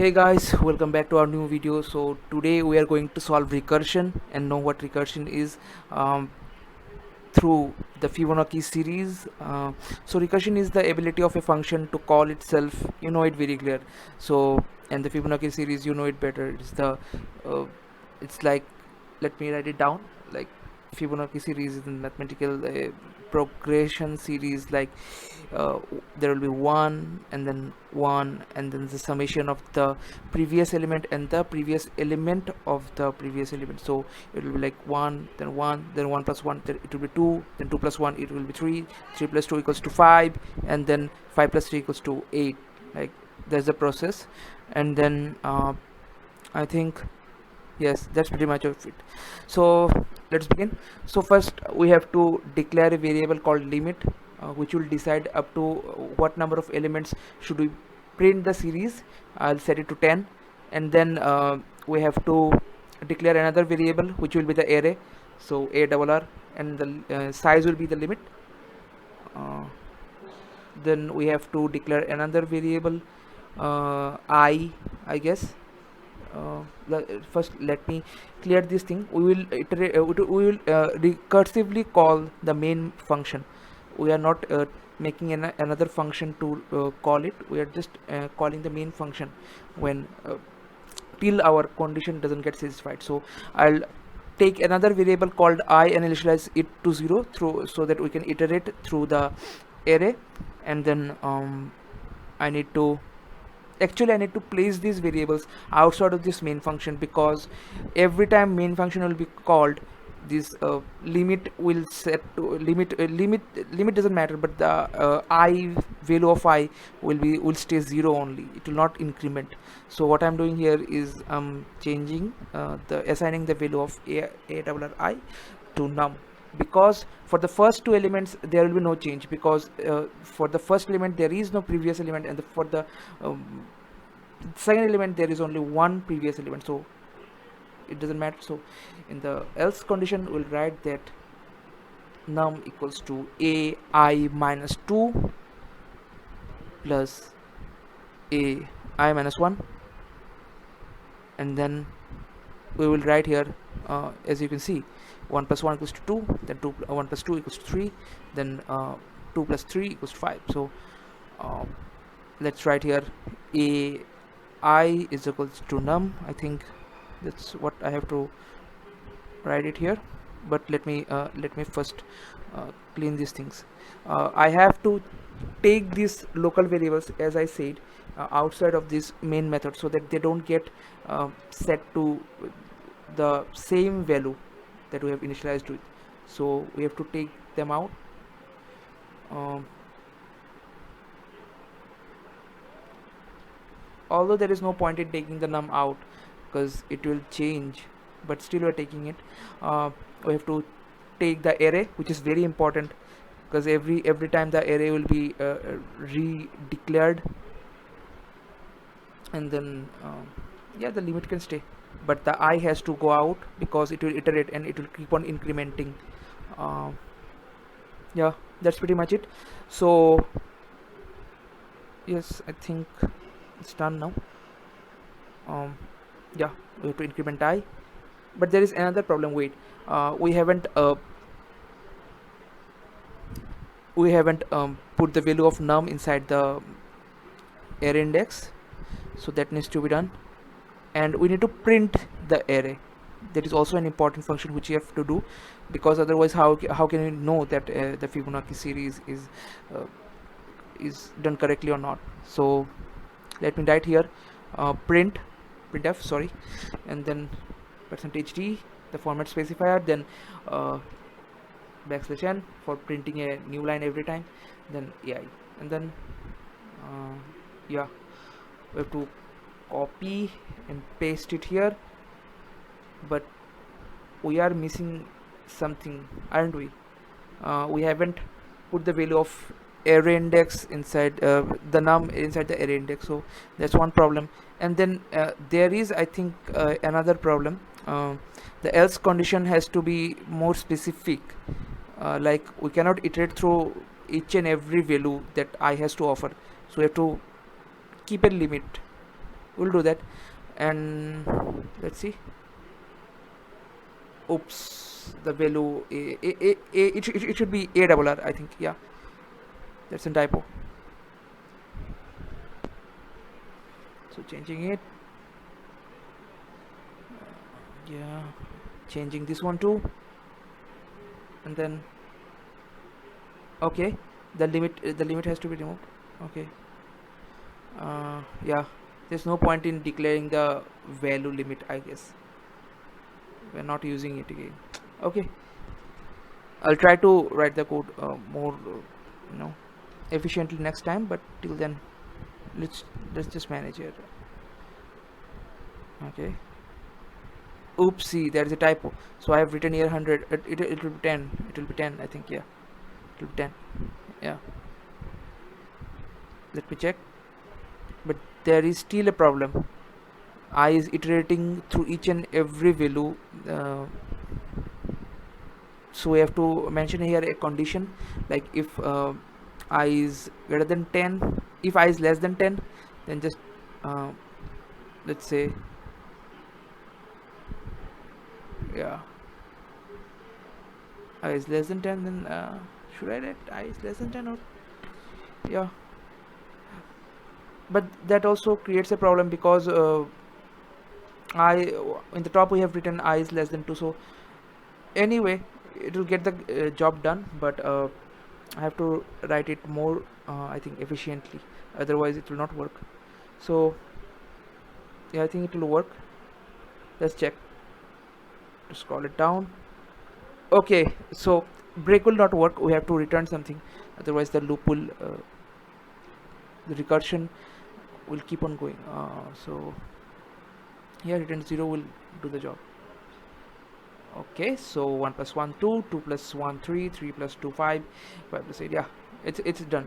Hey guys, welcome back to our new video. So today we are going to solve recursion and know what recursion is through the Fibonacci series. So recursion is the ability of a function to call itself. You know it very clear. So and the Fibonacci series, you know it better. Uh, it's like, let me write it down. Like Fibonacci series is a mathematical progression series. Like there will be one and then one and then the summation of the previous element and the previous element of the previous element. So it will be like one then one plus one, then it will be two, then two plus one it will be three, three plus two equals to five, and then five plus three equals to eight. Like there's a process. And then I think, yes, that's pretty much of it. So let's begin. So first we have to declare a variable called limit, which will decide up to what number of elements should we print the series. I'll set it to 10. And then we have to declare another variable which will be the array, so a double r, and the size will be the limit. Then we have to declare another variable, I guess. First let me clear this thing. We will iterate, we will recursively call the main function. We are not making another function to call it. We are just calling the main function when till our condition doesn't get satisfied. So I'll take another variable called I and initialize it to 0 through, so that we can iterate through the array. And then I need to place these variables outside of this main function, because every time main function will be called, this limit will set to limit doesn't matter, but the I value of I will stay 0 only. It will not increment. So what I'm doing here is changing assigning the value of a double r I to num, because for the first two elements there will be no change, because for the first element there is no previous element, and for the second element there is only one previous element, so it doesn't matter. So in the else condition we'll write that num equals to a I minus 2 plus a I minus 1, and then we will write here, as you can see, 1 plus 1 equals to 2, then 1 plus 2 equals to 3, then 2 plus 3 equals to 5. So let's write here a I is equals to num. I think that's what I have to write it here, but let me first clean these things. I have to take these local variables, as I said, outside of this main method, so that they don't get set to the same value that we have initialized with. So we have to take them out. Although there is no point in taking the num out because it will change, but still we're taking it. We have to take the array, which is very important, because every time the array will be re-declared. And then yeah, the limit can stay, but the I has to go out because it will iterate and it will keep on incrementing. Yeah, that's pretty much it. So yes, I think it's done now. Yeah, we have to increment I, but there is another problem. Wait, we haven't put the value of num inside the array index, so that needs to be done. And we need to print the array. That is also an important function which you have to do, because otherwise how can you know that the Fibonacci series is done correctly or not? So let me write here printf, sorry, and then %d, the format specifier, then \n for printing a new line every time, then ai, and then yeah, we have to copy and paste it here, but we are missing something, aren't we? We haven't put the value of array index inside the num inside the array index, so that's one problem. And then there is, I think, another problem. The else condition has to be more specific. Like we cannot iterate through each and every value that I has to offer, so we have to keep a limit we'll do that. And let's see. Oops, the value it should be a double r, I think. Yeah, that's a typo. So changing it. Yeah, changing this one too. And then okay, the limit has to be removed. Okay. Yeah, there's no point in declaring the value limit, I guess. We're not using it again. Okay, I'll try to write the code more you know efficiently next time, but till then let's just manage it. Okay. Oopsie, there is a typo. So I have written here 100. It will be 10. It will be 10, I think. Yeah, it will be 10. Yeah, let me check. But there is still a problem. I is iterating through each and every value. So we have to mention here a condition, like if I is greater than 10, if I is less than 10, then just uh, let's say, yeah, I is less than 10, then should I write I is less than 10, or yeah, but that also creates a problem because I in the top we have written I is less than 2. So anyway, it will get the job done, but I have to write it more I think efficiently, otherwise it will not work. So yeah, I think it will work. Let's check to scroll it down. Okay, so break will not work, we have to return something, otherwise the loop will the recursion will keep on going. So here return 0 will do the job. Okay, so 1 plus 1 2, 2 plus 1 3, 3 plus 2 5, 5 plus 8. Yeah, it's done.